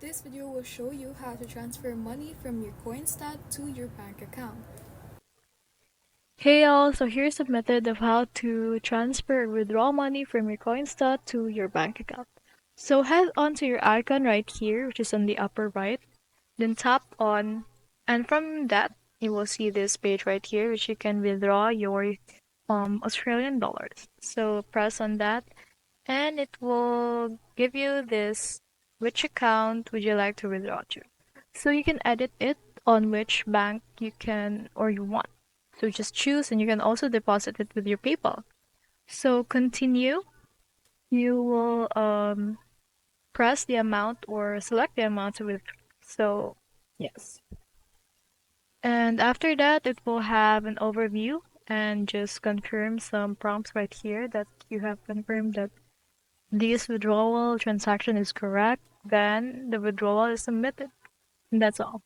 This video will show you how to transfer money from your CoinStat to your bank account. Hey y'all, so here's a method of how to transfer or withdraw money from your CoinStat to your bank account. So head onto your icon right here, which is on the upper right, then tap on, and from that, you will see this page right here, which you can withdraw your Australian dollars. So press on that, and it will give you this, which account would you like to withdraw to. So you can edit it on which bank you can or you want. So just choose, and you can also deposit it with your PayPal. So continue. You will press the amount or select the amount to withdraw. So yes. And after that, it will have an overview and just confirm some prompts right here that you have confirmed that this withdrawal transaction is correct. Then the withdrawal is submitted. And that's all.